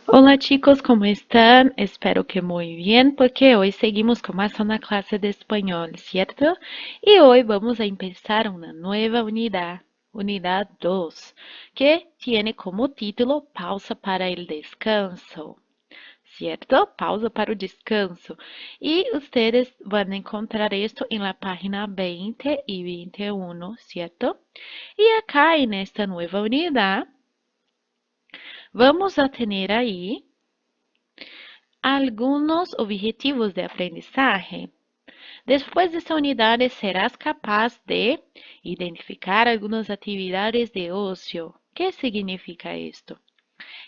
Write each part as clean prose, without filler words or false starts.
Hola chicos, ¿cómo están? Espero que muy bien, porque hoy seguimos con más una clase de español, ¿cierto? Y hoy vamos a empezar una nueva unidad, unidad 2, que tiene como título Pausa para el descanso, ¿cierto? Pausa para o descanso. Y ustedes van a encontrar esto en la página 20 y 21, ¿cierto? Y acá en esta nueva unidad, vamos a tener ahí algunos objetivos de aprendizaje. Después de esta unidad, serás capaz de identificar algunas actividades de ocio. ¿Qué significa esto?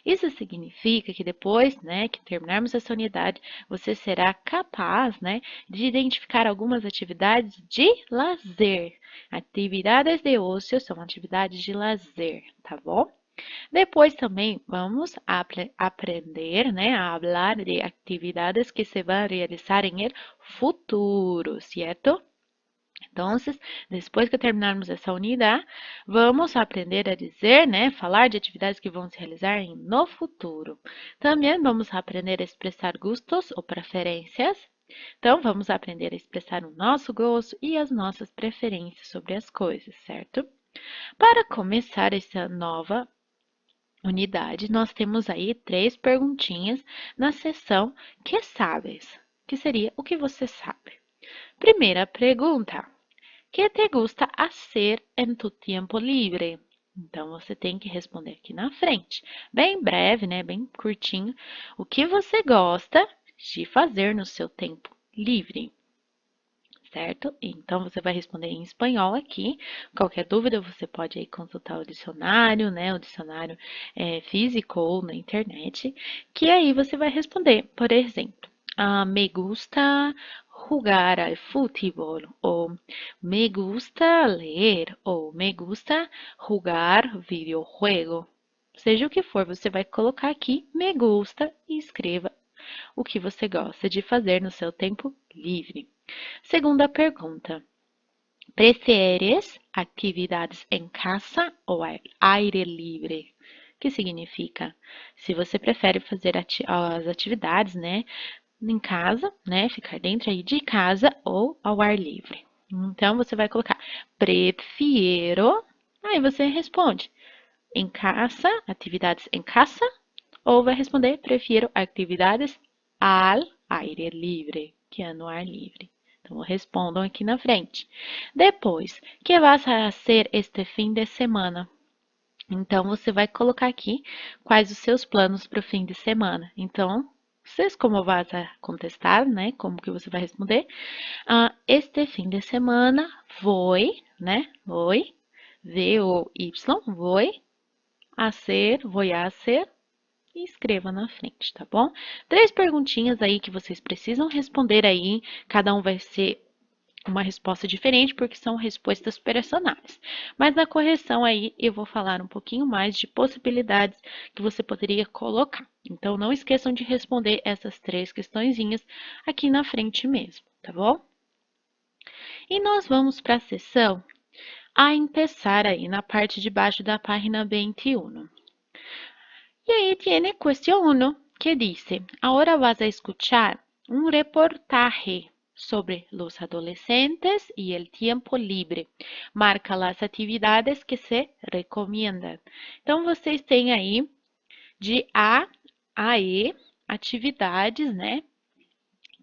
Isso significa que depois, que terminarmos essa unidade, você será capaz, de identificar algumas atividades de lazer. Atividades de ócio são atividades de lazer, tá bom? Depois também vamos aprender, a falar de atividades que se vão realizar em el futuro, certo? Então, depois que terminarmos essa unidade, vamos aprender a dizer, falar de atividades que vão se realizar no futuro. Também vamos aprender a expressar gostos ou preferências. Então, vamos aprender a expressar o nosso gosto e as nossas preferências sobre as coisas, certo? Para começar essa nova unidade, nós temos aí 3 perguntinhas na seção Que sabes? Que seria o que você sabe. Primeira pergunta: Que te gusta hacer en tu tempo livre? Então, você tem que responder aqui na frente. Bem breve, bem curtinho. O que você gosta de fazer no seu tempo livre? Certo? Então, você vai responder em espanhol aqui. Qualquer dúvida, você pode aí consultar o dicionário, o dicionário físico ou na internet, que aí você vai responder. Por exemplo, me gusta jugar al fútbol, ou me gusta ler, ou me gusta jugar videojuego. Seja o que for, você vai colocar aqui me gusta e escreva o que você gosta de fazer no seu tempo livre. Segunda pergunta: prefieres atividades em casa ou ao aire livre? Que significa se você prefere fazer as atividades, em casa, ficar dentro aí de casa ou ao ar livre. Então você vai colocar prefiro, aí você responde em casa, atividades em casa, ou vai responder prefiro atividades ao aire livre, que é no ar livre. Então, respondam aqui na frente. Depois, que vas a fazer este fim de semana? Então, você vai colocar aqui quais os seus planos para o fim de semana. Então, vocês como vas a contestar, como que você vai responder? Este fim de semana vou, vou, V-O-Y, vou a ser e escreva na frente, tá bom? 3 perguntinhas aí que vocês precisam responder aí, cada um vai ser uma resposta diferente, porque são respostas personais. Mas na correção aí eu vou falar um pouquinho mais de possibilidades que você poderia colocar. Então não esqueçam de responder essas 3 questõezinhas aqui na frente mesmo, tá bom? E nós vamos para a sessão a empezar aí na parte de baixo da página 21. Y ahí tiene cuestión 1 que dice, ahora vas a escuchar un reportaje sobre los adolescentes y el tiempo libre. Marca las actividades que se recomiendan. Então, vocês têm aí de A a E atividades,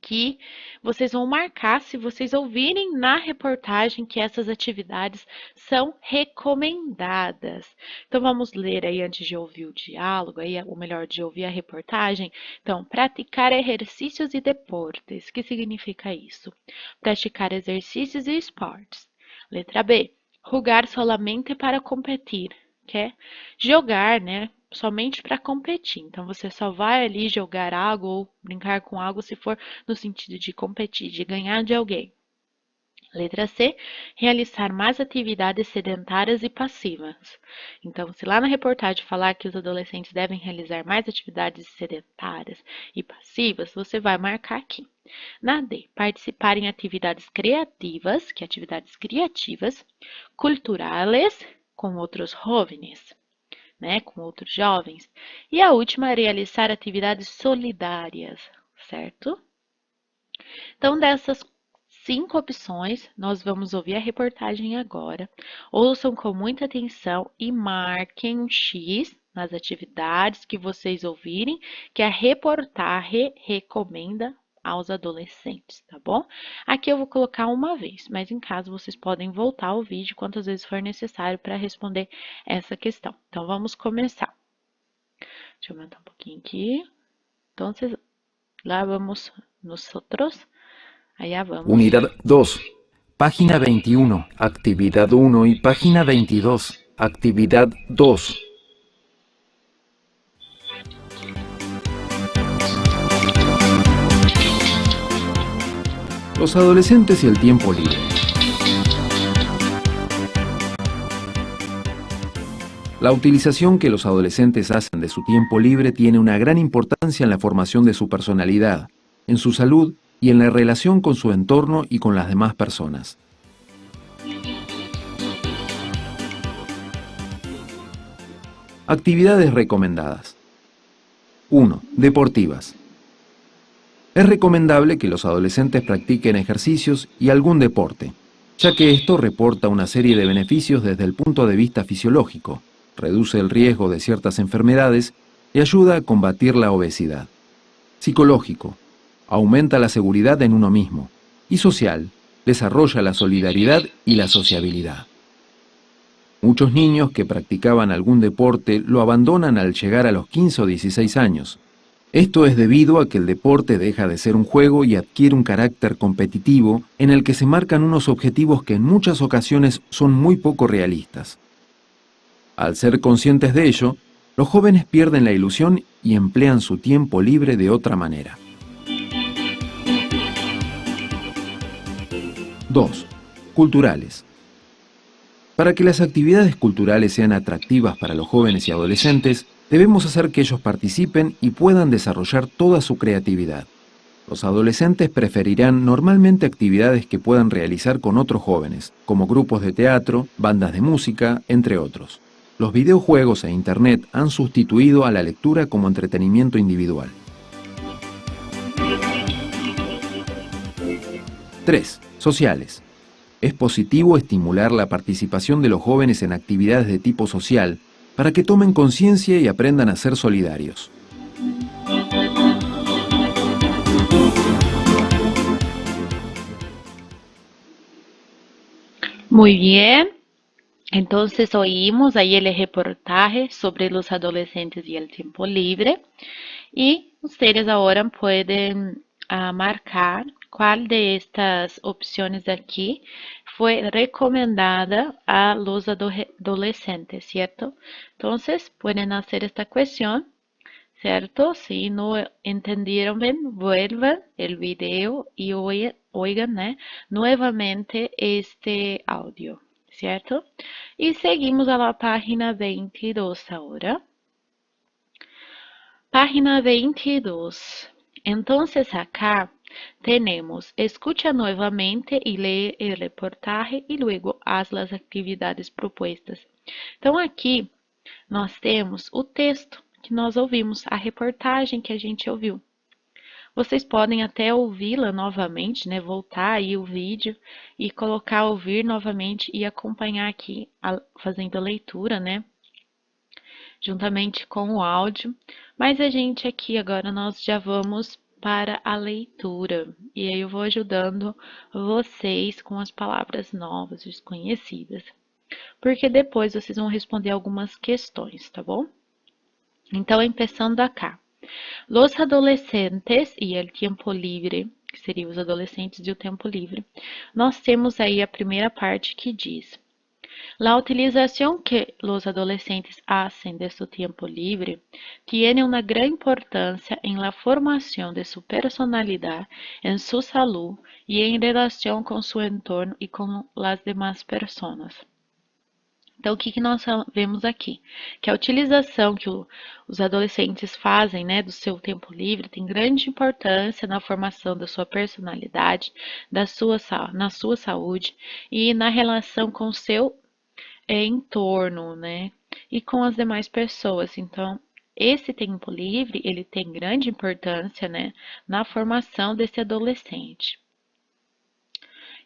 que vocês vão marcar se vocês ouvirem na reportagem que essas atividades são recomendadas. Então vamos ler aí antes de ouvir o diálogo, aí, ou melhor, de ouvir a reportagem. Então, praticar exercícios e deportes. O que significa isso? Praticar exercícios e esportes. Letra B. Jogar solamente para competir, que é jogar, somente para competir. Então, você só vai ali jogar algo ou brincar com algo se for no sentido de competir, de ganhar de alguém. Letra C, realizar mais atividades sedentárias e passivas. Então, se lá na reportagem falar que os adolescentes devem realizar mais atividades sedentárias e passivas, você vai marcar aqui. Na D, participar em atividades criativas, que atividades criativas, culturais, com outros jóvenes. né, com outros jovens. E a última, realizar atividades solidárias, certo? Então, dessas 5 opções, nós vamos ouvir a reportagem agora. Ouçam com muita atenção e marquem um X nas atividades que vocês ouvirem, que a reportagem recomenda aos adolescentes, tá bom? Aqui eu vou colocar uma vez, mas em caso vocês podem voltar ao vídeo quantas vezes for necessário para responder essa questão. Então, vamos começar. Deixa eu aumentar um pouquinho aqui. Então, lá vamos nosotros. Allá vamos. Unidad 2, página 21, actividad 1 y página 22, actividad 2. Los adolescentes y el tiempo libre. La utilización que los adolescentes hacen de su tiempo libre tiene una gran importancia en la formación de su personalidad, en su salud y en la relación con su entorno y con las demás personas. Actividades recomendadas. 1. Deportivas. Es recomendable que los adolescentes practiquen ejercicios y algún deporte, ya que esto reporta una serie de beneficios desde el punto de vista fisiológico, reduce el riesgo de ciertas enfermedades y ayuda a combatir la obesidad. Psicológico. Aumenta la seguridad en uno mismo. Y social. Desarrolla la solidaridad y la sociabilidad. Muchos niños que practicaban algún deporte lo abandonan al llegar a los 15 o 16 años. Esto es debido a que el deporte deja de ser un juego y adquiere un carácter competitivo en el que se marcan unos objetivos que en muchas ocasiones son muy poco realistas. Al ser conscientes de ello, los jóvenes pierden la ilusión y emplean su tiempo libre de otra manera. 2. Culturales. Para que las actividades culturales sean atractivas para los jóvenes y adolescentes, debemos hacer que ellos participen y puedan desarrollar toda su creatividad. Los adolescentes preferirán normalmente actividades que puedan realizar con otros jóvenes, como grupos de teatro, bandas de música, entre otros. Los videojuegos e Internet han sustituido a la lectura como entretenimiento individual. 3. Sociales. Es positivo estimular la participación de los jóvenes en actividades de tipo social para que tomen conciencia y aprendan a ser solidarios. Muy bien. Entonces oímos ahí el reportaje sobre los adolescentes y el tiempo libre y ustedes ahora pueden marcar cuál de estas opciones de aquí fue recomendada a los adolescentes, ¿cierto? Entonces pueden hacer esta cuestión, ¿cierto? Si no entendieron bien, vuelvan el video y oigan, ¿no? Nuevamente este audio, ¿cierto? Y seguimos a la página 22 ahora. Página 22. Entonces acá tenemos, escucha nuevamente y lee el reportaje y luego haz las actividades propuestas. Então aqui nós temos o texto que nós ouvimos, a reportagem que a gente ouviu. Vocês podem até ouvi-la novamente, né? Voltar aí o vídeo e colocar ouvir novamente e acompanhar aqui fazendo a leitura, né? Juntamente com o áudio. Mas a gente aqui agora nós já vamos para a leitura. E aí eu vou ajudando vocês com as palavras novas, desconhecidas. Porque depois vocês vão responder algumas questões, tá bom? Então, começando acá. Los adolescentes e el tiempo libre, que seriam os adolescentes e o tempo livre. Nós temos aí a primeira parte que diz: la utilización que los adolescentes hacen de su tiempo libre tiene una gran importancia en la formación de su personalidad, en su salud y en relación con su entorno y con las demás personas. Então, o que nós vemos aqui? Que a utilização que os adolescentes fazem, né, do seu tempo livre tem grande importância na formação da sua personalidade, na sua saúde e na relação com o seu entorno, né? e com as demais pessoas. Então, esse tempo livre, ele tem grande importância, né, na formação desse adolescente.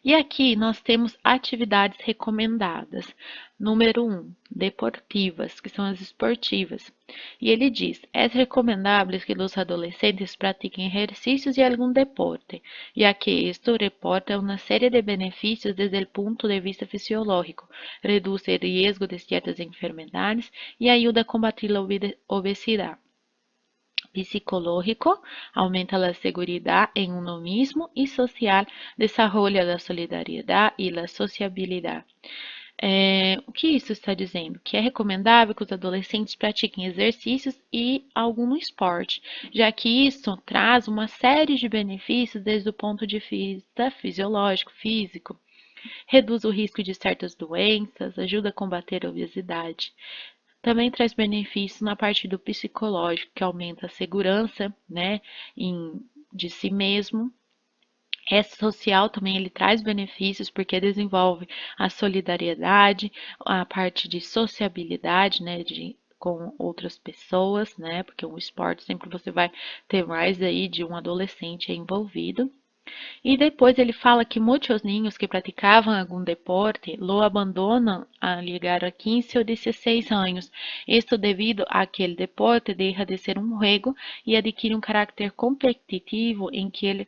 E aqui nós temos atividades recomendadas. Número 1, deportivas, que são as esportivas. E ele diz: é recomendável que os adolescentes pratiquem exercícios e algum deporte, ya que isto reporta uma série de benefícios desde o ponto de vista fisiológico, reduz o risco de certas enfermedades e ajuda a combater a obesidade. Psicológico, aumenta a seguridad en uno mismo y social, desarrolla a solidariedade e a sociabilidade. O que isso está dizendo? Que é recomendável que os adolescentes pratiquem exercícios e algum esporte, já que isso traz uma série de benefícios desde o ponto de vista fisiológico, físico. Reduz o risco de certas doenças, ajuda a combater a obesidade. Também traz benefícios na parte do psicológico, que aumenta a segurança, né, de si mesmo. Social também ele traz benefícios porque desenvolve a solidariedade, a parte de sociabilidade, né, com outras pessoas, né, porque o esporte sempre você vai ter mais aí de um adolescente envolvido. E depois ele fala que muitos niños que praticavam algum deporte lo abandonam al llegar a 15 ou 16 anos. Isto devido a que o deporte deixa de ser um juego e adquire um caráter competitivo em que ele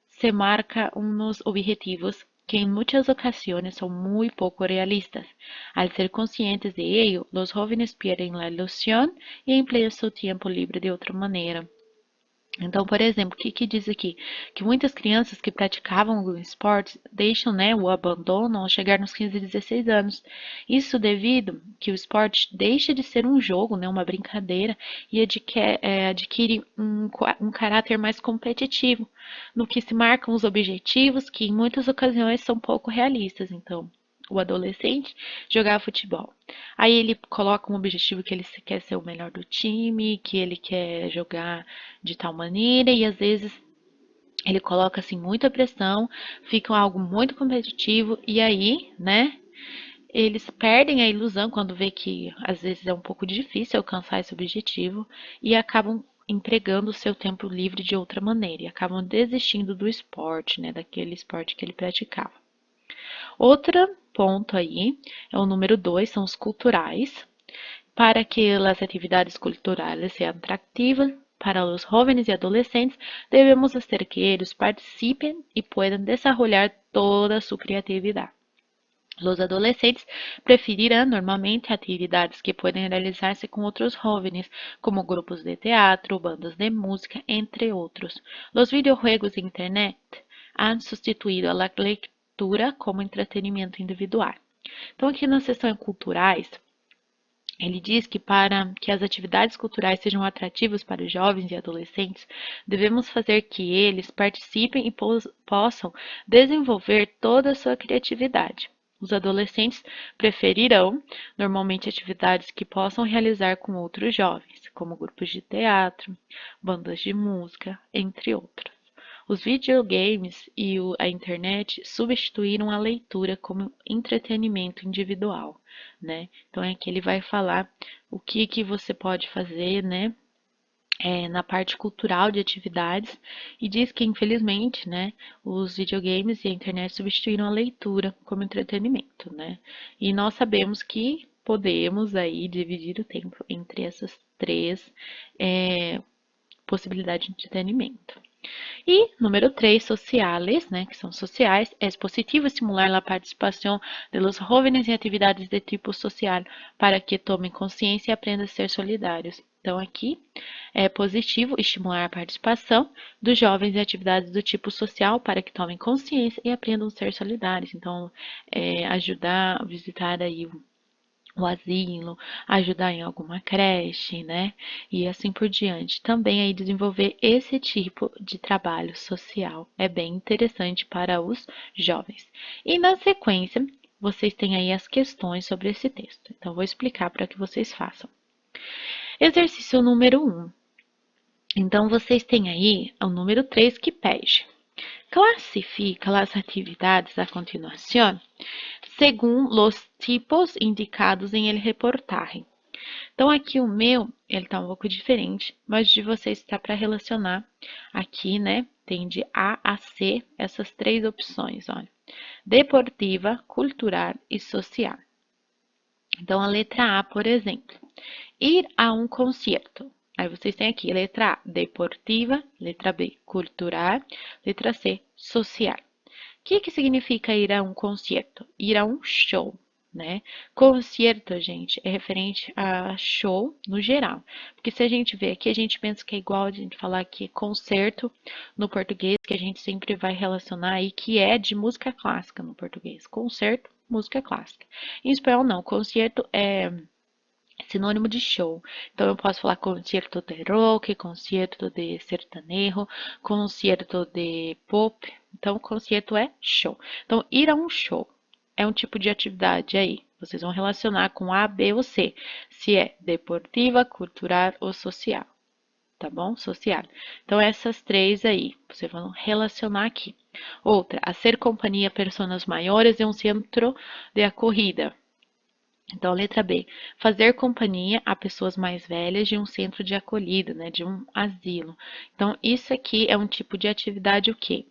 se marca unos objetivos que em muitas ocasiões são muito pouco realistas. Al ser conscientes de ello, los jóvenes pierden la ilusión e emplean su tiempo libre de outra maneira. Então, por exemplo, o que diz aqui? Que muitas crianças que praticavam algum esporte deixam, né, o abandonam ao chegar nos 15 e 16 anos. Isso devido que o esporte deixa de ser um jogo, né, uma brincadeira, e adquire um caráter mais competitivo, no que se marcam os objetivos que em muitas ocasiões são pouco realistas. Então, o adolescente jogar futebol. Aí ele coloca um objetivo que ele quer ser o melhor do time, que ele quer jogar de tal maneira e às vezes ele coloca assim muita pressão, fica algo muito competitivo e aí, né, eles perdem a ilusão quando vê que às vezes é um pouco difícil alcançar esse objetivo e acabam entregando o seu tempo livre de outra maneira e acabam desistindo do esporte, né, daquele esporte que ele praticava. Outro ponto aí é o número 2, são os culturais. Para que as atividades culturais sejam atrativas para os jovens e adolescentes, devemos hacer que eles participem e puedan desarrollar toda sua criatividade. Os adolescentes preferirão normalmente atividades que podem realizar-se com outros jovens, como grupos de teatro, bandas de música, entre outros. Os videojuegos e internet han substituído a leitura como entretenimento individual. Então, aqui na seção culturais, ele diz que para que as atividades culturais sejam atrativas para os jovens e adolescentes, devemos fazer que eles participem e possam desenvolver toda a sua criatividade. Os adolescentes preferirão normalmente atividades que possam realizar com outros jovens, como grupos de teatro, bandas de música, entre outros. Os videogames e a internet substituíram a leitura como entretenimento individual, né? Então é que ele vai falar o que você pode fazer, né? Na parte cultural de atividades e diz que infelizmente, né, os videogames e a internet substituíram a leitura como entretenimento, né? E nós sabemos que podemos aí dividir o tempo entre essas três possibilidades de entretenimento. E número 3, sociales, né, que são sociais. É positivo estimular a participação de los jóvenes em atividades de tipo social para que tomem consciência e aprendam a ser solidários. Então, aqui é positivo estimular a participação dos jovens em atividades do tipo social para que tomem consciência e aprendam a ser solidários. Então, ajudar a visitar aí o asilo, ajudar em alguma creche, né? E assim por diante. Também aí desenvolver esse tipo de trabalho social é bem interessante para os jovens. E na sequência, vocês têm aí as questões sobre esse texto. Então, vou explicar para que vocês façam. Exercício número 1. Então, vocês têm aí o número 3 que pede. Classifica as atividades a continuação según los tipos indicados en el reportaje. Então, aqui o meu, ele tá um pouco diferente, mas de vocês está para relacionar aqui, né? Tem de A a C essas três opções, olha. Deportiva, cultural e social. Então, a letra A, por exemplo, ir a um concerto. Aí vocês têm aqui, letra A, deportiva, letra B, cultural, letra C, social. O que significa ir a um concerto? Ir a um show, né? Concerto, gente, é referente a show no geral. Porque se a gente vê aqui, a gente pensa que é igual a gente falar aqui concerto no português, que a gente sempre vai relacionar aí, que é de música clássica no português. Concerto, música clássica. Em espanhol, não. Concerto é sinônimo de show. Então, eu posso falar concerto de rock, concerto de sertanejo, concerto de pop. Então, concerto é show. Então, ir a um show é um tipo de atividade aí. Vocês vão relacionar com A, B ou C. Se é deportiva, cultural ou social. Tá bom? Social. Então, essas três aí, vocês vão relacionar aqui. Outra, a ser companhia a pessoas maiores em um centro de acolhida. Então, letra B, fazer companhia a pessoas mais velhas de um centro de acolhida, né, de um asilo. Então, isso aqui é um tipo de atividade o quê?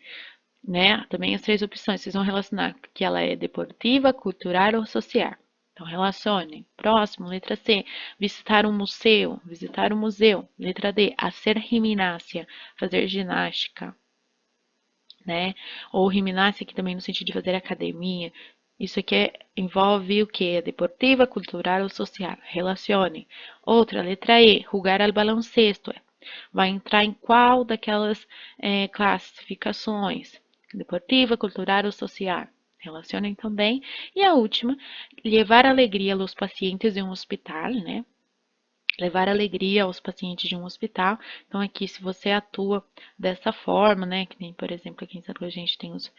Né? Também as três opções, vocês vão relacionar que ela é deportiva, cultural ou social. Então, relacione. Próximo, letra C, visitar um museu, visitar um museu. Letra D, hacer gimnasia, fazer ginástica, né? Ou gimnasia aqui também no sentido de fazer academia. Isso aqui envolve o que? Deportiva, cultural ou social. Relacione. Outra, letra E, jugar al baloncesto. Vai entrar em qual daquelas classificações? Deportiva, cultural ou social. Relacionem também. E a última, levar alegria aos pacientes em um hospital, né? Levar alegria aos pacientes de um hospital. Então, aqui, se você atua dessa forma, né, que nem, por exemplo, aqui em Santa Cruz a gente tem os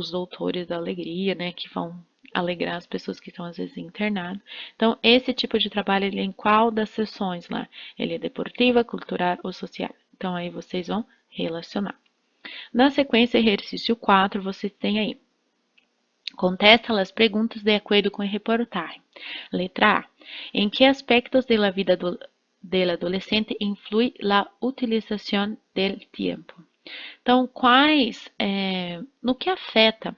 doutores da alegria, né, que vão alegrar as pessoas que estão, às vezes, internadas. Então, esse tipo de trabalho, ele é em qual das sessões lá? Ele é deportiva, cultural ou social? Então, aí vocês vão relacionar. Na sequência, exercício 4, vocês têm aí. Contesta as perguntas de acordo com a reportagem. Letra A. Em que aspectos da vida del adolescente influi a utilização del tempo? Então, no que afeta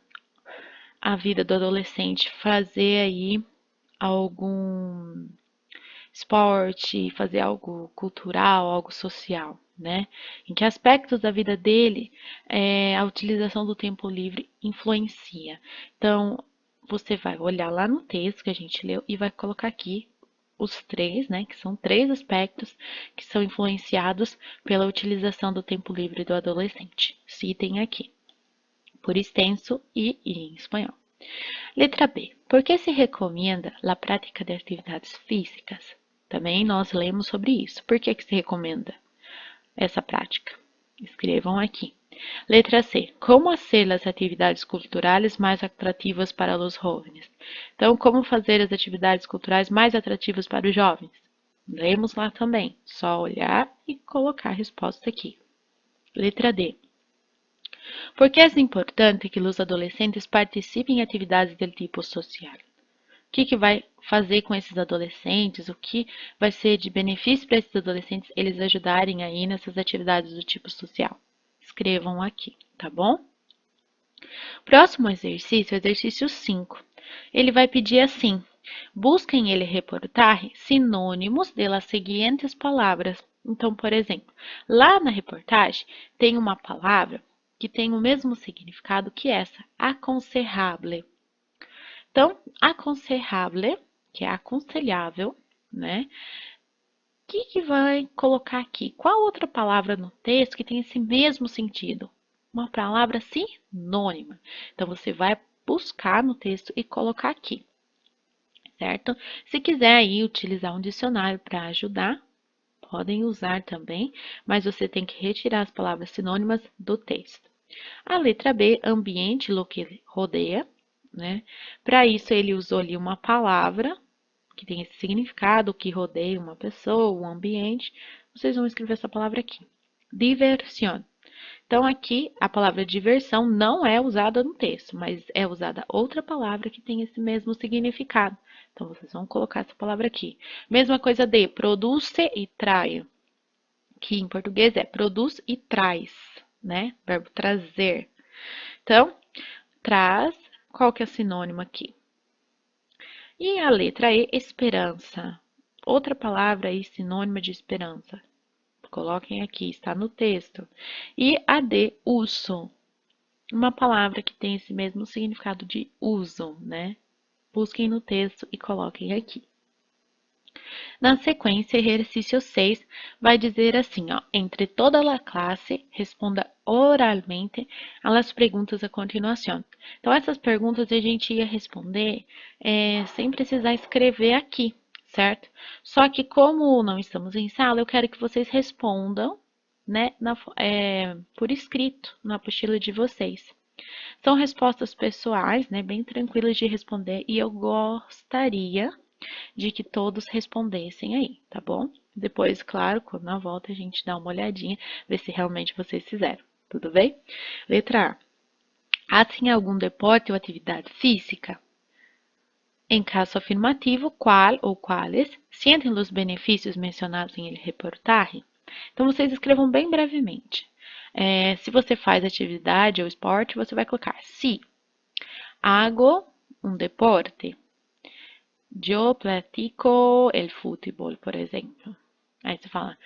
a vida do adolescente fazer aí algum esporte, fazer algo cultural, algo social, né? Em que aspectos da vida dele a utilização do tempo livre influencia? Então, você vai olhar lá no texto que a gente leu e vai colocar aqui os três, né? Que são três aspectos que são influenciados pela utilização do tempo livre do adolescente. Citem aqui, por extenso e em espanhol. Letra B. Por que se recomenda a prática de atividades físicas? Também nós lemos sobre isso. Por que se recomenda essa prática? Escrevam aqui. Letra C. Como fazer as atividades culturais mais atrativas para os jovens? Então, como fazer as atividades culturais mais atrativas para os jovens? Lemos lá também. Só olhar e colocar a resposta aqui. Letra D. Por que é importante que os adolescentes participem em atividades do tipo social? O que vai fazer com esses adolescentes? O que vai ser de benefício para esses adolescentes eles ajudarem aí nessas atividades do tipo social? Escrevam aqui, tá bom? Próximo exercício, exercício 5. Ele vai pedir assim: busquem ele reportar sinônimos de las seguintes palavras. Então, por exemplo, lá na reportagem tem uma palavra que tem o mesmo significado que essa, aconselhável. Então, aconselhável, que é aconselhável, né? O que vai colocar aqui? Qual outra palavra no texto que tem esse mesmo sentido? Uma palavra sinônima. Então, você vai buscar no texto e colocar aqui, certo? Se quiser aí utilizar um dicionário para ajudar, podem usar também, mas você tem que retirar as palavras sinônimas do texto. A letra B, ambiente, o que rodeia, né? Para isso, ele usou ali uma palavra que tem esse significado, que rodeia uma pessoa, um ambiente. Vocês vão escrever essa palavra aqui. Diversión. Então, aqui, a palavra diversão não é usada no texto, mas é usada outra palavra que tem esse mesmo significado. Então, vocês vão colocar essa palavra aqui. Mesma coisa de produce e trai, que em português é produz e traz, né? Verbo trazer. Então, traz, qual que é o sinônimo aqui? E a letra E, esperança. Outra palavra aí, sinônima de esperança. Coloquem aqui, está no texto. E a D, uso. Uma palavra que tem esse mesmo significado de uso, né? Busquem no texto e coloquem aqui. Na sequência, exercício 6 vai dizer assim, ó, entre toda a classe, responda oralmente às perguntas a continuação. Então, essas perguntas a gente ia responder sem precisar escrever aqui, certo? Só que como não estamos em sala, eu quero que vocês respondam, né, por escrito, na apostila de vocês. São respostas pessoais, né, bem tranquilas de responder, e eu gostaria de que todos respondessem aí, tá bom? Depois, claro, quando na volta a gente dá uma olhadinha, ver se realmente vocês fizeram, tudo bem? Letra A. Hacen algum deporte ou atividade física? Em caso afirmativo, qual ou quais sentem os benefícios mencionados em reportagem? Então, vocês escrevam bem brevemente. Se você faz atividade ou esporte, você vai colocar se hago um deporte. Eu pratico el fútbol, por exemplo. Aí você fala,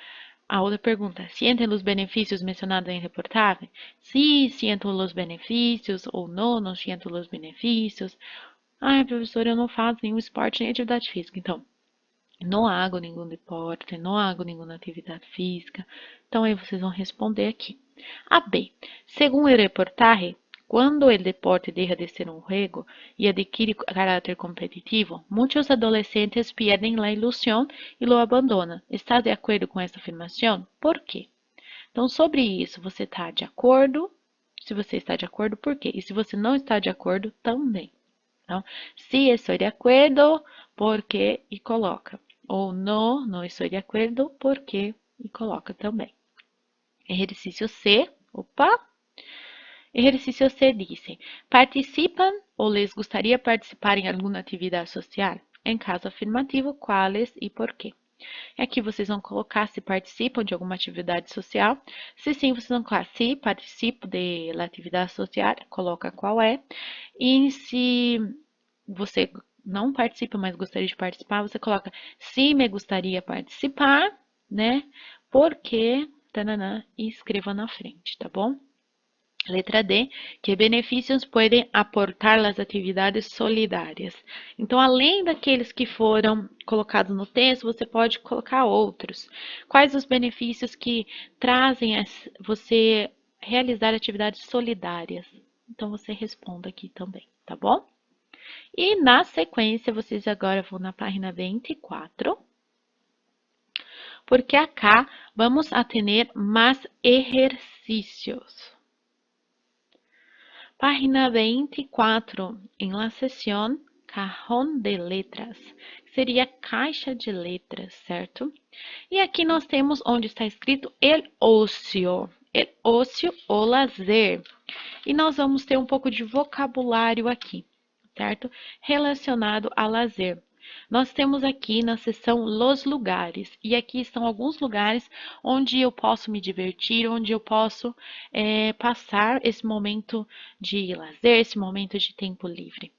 a outra pergunta, ¿sienten os benefícios mencionados em reportagem? Sí, siento os benefícios, ou não, não siento os benefícios. Ah, professora, eu não faço nenhum esporte nem atividade física. Então, não hago nenhum deporte, não hago nenhuma atividade física. Então, aí vocês vão responder aqui. A B. Según el reportaje, cuando el deporte deja de ser un juego y adquiere carácter competitivo, muchos adolescentes pierden la ilusión y lo abandonan. ¿Estás de acordo com essa afirmação? Por quê? Então, sobre isso, você está de acordo? Se você está de acordo, por quê? E se você não está de acordo, também. Então, se estou de acordo, por quê? E coloca. Ou não, não estou de acordo, por quê? E coloca também. Exercício C. Opa! Exercício C dice, ¿participan o les gustaría participar em alguma atividade social? Em caso afirmativo, quais e por quê? Aqui vocês vão colocar se participam de alguma atividade social. Se sim, vocês vão colocar se participo de atividade social, coloca qual é. E se você não participa, mas gostaria de participar, você coloca se me gostaria participar, né? Porque, tananã, e escreva na frente, tá bom? Letra D, que benefícios podem aportar as atividades solidárias. Então, além daqueles que foram colocados no texto, você pode colocar outros. Quais os benefícios que trazem você realizar atividades solidárias? Então, você responda aqui também, tá bom? E na sequência, vocês agora vão na página 24, porque acá vamos a ter mais exercícios. Página 24, em la sessão Cajón de Letras, seria caixa de letras, certo? E aqui nós temos onde está escrito el ocio ou lazer. E nós vamos ter um pouco de vocabulário aqui, certo? Relacionado a lazer. Nós temos aqui na seção Los Lugares, e aqui estão alguns lugares onde eu posso me divertir, onde eu posso passar esse momento de lazer, esse momento de tempo livre.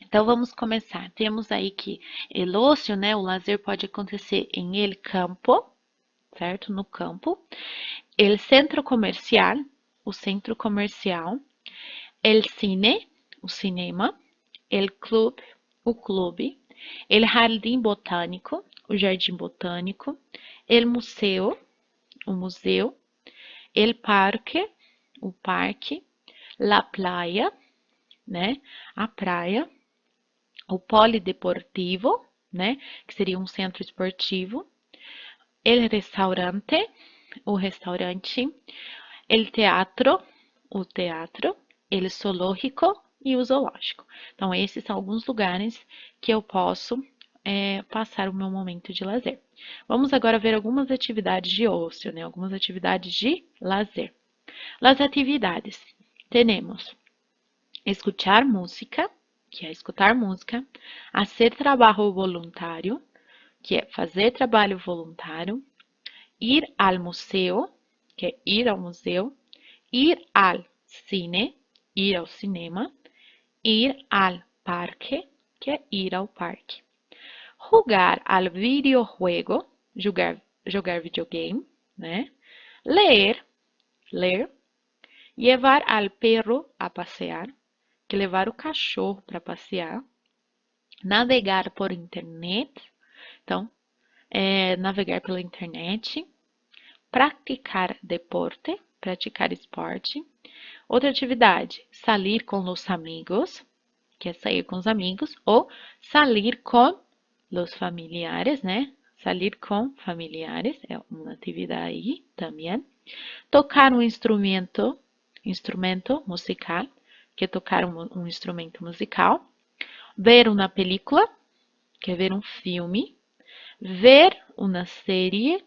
Então, vamos começar. Temos aí que el ocio, né, o lazer pode acontecer em el campo, certo? No campo. El centro comercial, o centro comercial. El cine, o cinema. El club, o clube. El jardín botânico, o jardim botânico. El museu, o museu. El parque, o parque. La playa, né, a praia. O polideportivo, né, que seria um centro esportivo. El restaurante, o restaurante. El teatro, o teatro. El zoológico e o zoológico. Então, esses são alguns lugares que eu posso passar o meu momento de lazer. Vamos agora ver algumas atividades de ócio, né? Algumas atividades de lazer. As atividades. Temos escuchar música, que é escutar música, fazer trabalho voluntário, que é fazer trabalho voluntário, ir ao museu, que é ir ao museu, ir ao cine, ir ao cinema, ir ao parque, que é ir ao parque. Jogar al videojuego, jogar videogame, né? Ler, levar al perro a passear, que levar o cachorro para passear, navegar por internet, então, navegar pela internet, praticar deporte, praticar esporte. Outra atividade, salir com os amigos, que é sair com os amigos, ou salir com os familiares, né? Salir com familiares é uma atividade aí também. Tocar um instrumento musical, que é tocar um instrumento musical. Ver uma película, que é ver um filme. Ver uma série,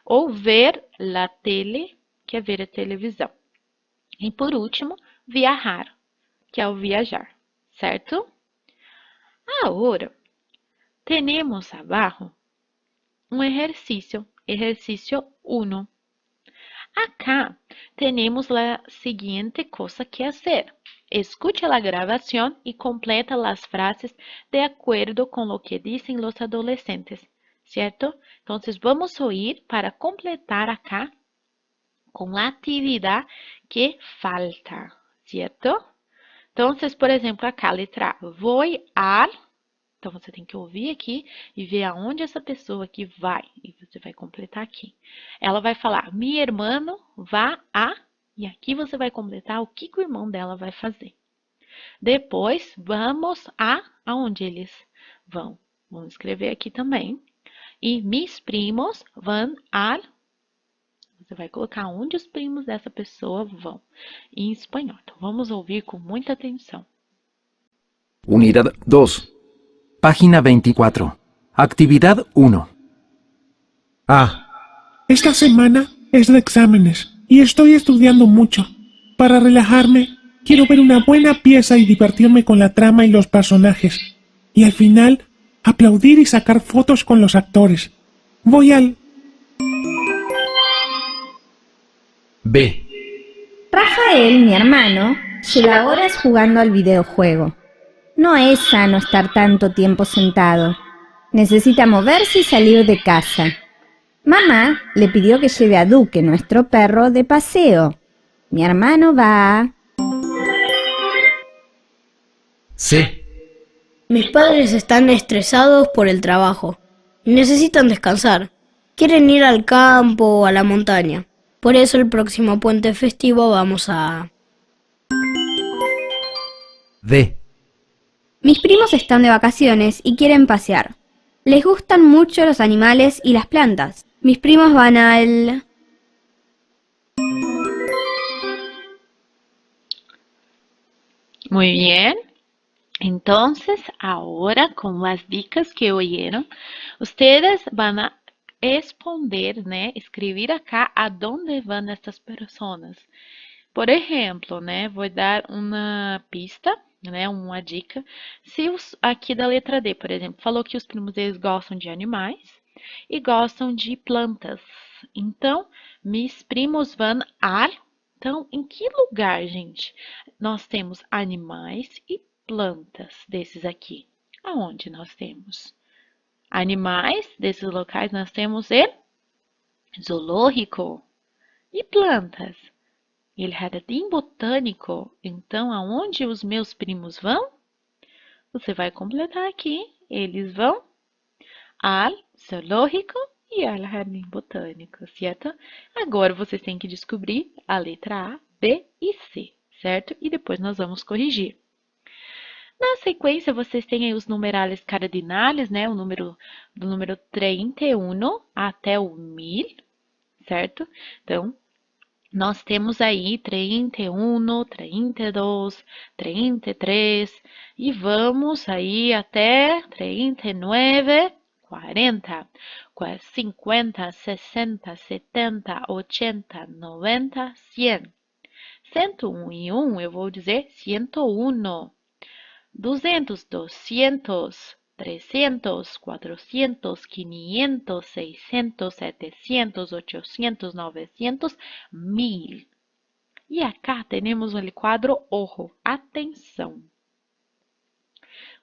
ou ver la tele, que é ver a televisão. E por último, viajar, que é o viajar, certo? Agora, temos abaixo um exercício 1. Acá temos a seguinte coisa que fazer. Escute a gravação e completa as frases de acordo com o que dizem os adolescentes, certo? Então, vamos ouvir para completar acá com a atividade que falta, certo? Então, por exemplo, acá, letra A, vou ao. Então, você tem que ouvir aqui e ver aonde essa pessoa aqui vai. E você vai completar aqui. Ela vai falar, meu irmão vai a. E aqui você vai completar o que o irmão dela vai fazer. Depois, vamos aonde eles vão. Vamos escrever aqui também. E mis primos vão al. Você vai colocar onde os primos dessa pessoa vão. Em espanhol. Então, vamos ouvir com muita atenção. Unidad 2. Página 24. Actividad 1. Esta semana es de exámenes y estoy estudiando mucho. Para relajarme, quiero ver una buena pieza y divertirme con la trama y los personajes. Y al final, aplaudir y sacar fotos con los actores. Voy al... B. Rafael, mi hermano, lleva horas jugando al videojuego. No es sano estar tanto tiempo sentado. Necesita moverse y salir de casa. Mamá le pidió que lleve a Duque, nuestro perro, de paseo. Mi hermano va... C. Mis padres están estresados por el trabajo. Necesitan descansar. Quieren ir al campo o a la montaña. Por eso el próximo puente festivo vamos a... D. Mis primos están de vacaciones y quieren pasear. Les gustan mucho los animales y las plantas. Mis primos van al... Muy bien. Entonces, ahora con las dicas que oyeron, ustedes van a responder, né? Escrever acá a dónde van estas personas. Por exemplo, né? Vou dar uma pista, né? Uma dica. Se aqui da letra D, por exemplo, falou que os primos deles gostam de animais e gostam de plantas. Então, meus primos vão a... Então, em que lugar, gente? Nós temos animais e plantas desses aqui. Aonde nós temos? Animais desses locais nós temos el zoológico. E plantas? El jardim botânico. Então, aonde os meus primos vão? Você vai completar aqui. Eles vão al zoológico e al jardim botânico, certo? Agora, vocês têm que descobrir a letra A, B e C, certo? E depois nós vamos corrigir. Na sequência, vocês têm aí os numerales cardinales, né? O número do número 31 até o 1000, certo? Então, nós temos aí 31, 32, 33 e vamos aí até 39, 40, 50, 60, 70, 80, 90, 100. 101 e 1, eu vou dizer 101. 200, 200, 300, 400, 500, 600, 700, 800, 900, 1000. E acá temos o quadro ojo. Atenção!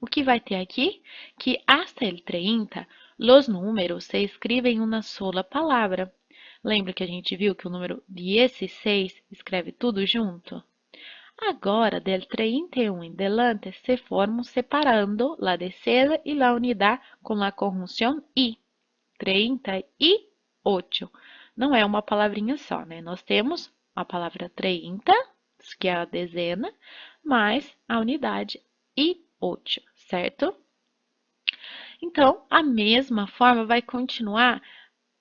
O que vai ter aqui? Que hasta el 30, os números se escrevem em uma sola palavra. Lembra que a gente viu que o número 16 escreve tudo junto? Agora, del 31 em delante, se formam separando la decena e la unidade com a conjunção i. 38. Não é uma palavrinha só, né? Nós temos a palavra 30, que é a dezena, mais a unidade e 8, certo? Então, a mesma forma vai continuar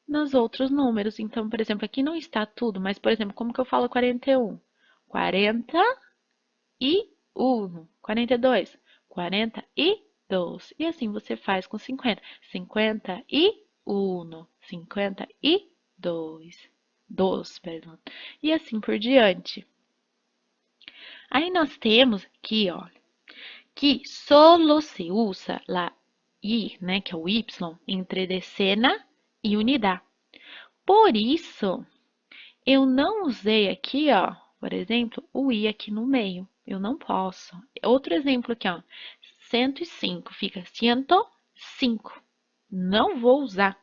nos outros números. Então, por exemplo, aqui não está tudo, mas, por exemplo, como que eu falo 41? 41, 42, 42. E assim você faz com 50. 51, 52, perdão. E assim por diante. Aí nós temos aqui, ó, que solo se usa la i, né, que é o y, entre decena e unidade. Por isso, eu não usei aqui, ó, por exemplo, o i aqui no meio. Eu não posso. Outro exemplo aqui, ó, 105, fica 105. Não vou usar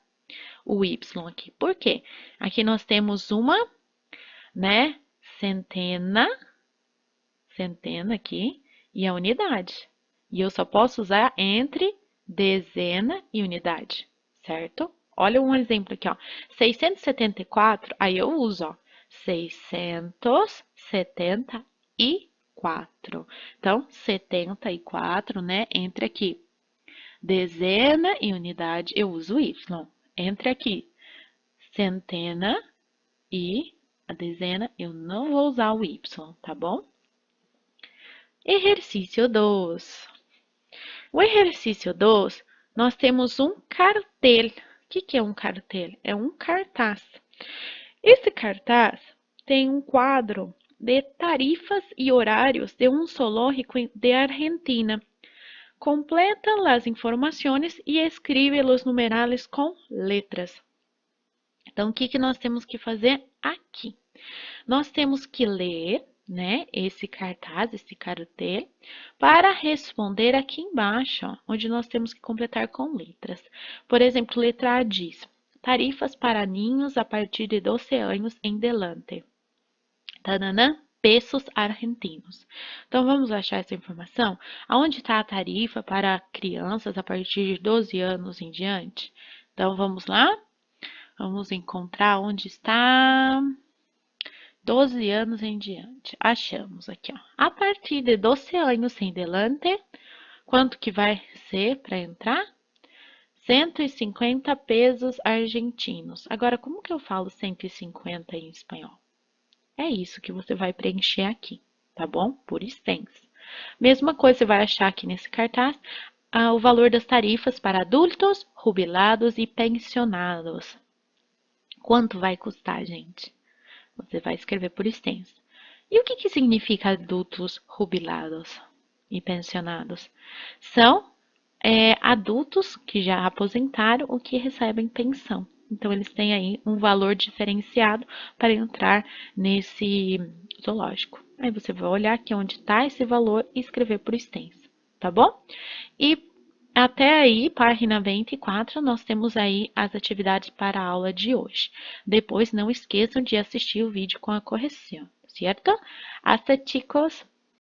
o y aqui. Por quê? Aqui nós temos uma, né, centena aqui, e a unidade. E eu só posso usar entre dezena e unidade, certo? Olha um exemplo aqui, ó. 674, aí eu uso, ó, 674. Então, 74, né? Entre aqui, dezena e unidade, eu uso y. Entre aqui, centena e a dezena, eu não vou usar o y, tá bom? Exercício 2. O exercício 2, nós temos um cartel. O que é um cartel? É um cartaz. Esse cartaz tem um quadro de tarifas e horários de um zoológico de Argentina. Completa as informações e escreve os numerales com letras. Então, o que nós temos que fazer aqui? Nós temos que ler, né, esse cartaz, esse cartel, para responder aqui embaixo, ó, onde nós temos que completar com letras. Por exemplo, letra A diz, tarifas para ninhos a partir de 12 anos em delante. Tananã, pesos argentinos. Então, vamos achar essa informação? Aonde está a tarifa para crianças a partir de 12 anos em diante? Então, vamos lá? Vamos encontrar onde está 12 anos em diante. Achamos aqui, ó. A partir de 12 anos em delante, quanto que vai ser para entrar? 150 pesos argentinos. Agora, como que eu falo 150 em espanhol? É isso que você vai preencher aqui, tá bom? Por extenso. Mesma coisa você vai achar aqui nesse cartaz, o valor das tarifas para adultos, jubilados e pensionados. Quanto vai custar, gente? Você vai escrever por extenso. E o que significa adultos jubilados e pensionados? São adultos que já aposentaram ou que recebem pensão. Então, eles têm aí um valor diferenciado para entrar nesse zoológico. Aí você vai olhar aqui onde está esse valor e escrever por extenso, tá bom? E até aí, página 24, nós temos aí as atividades para a aula de hoje. Depois, não esqueçam de assistir o vídeo com a correção, certo? Hasta, chicos!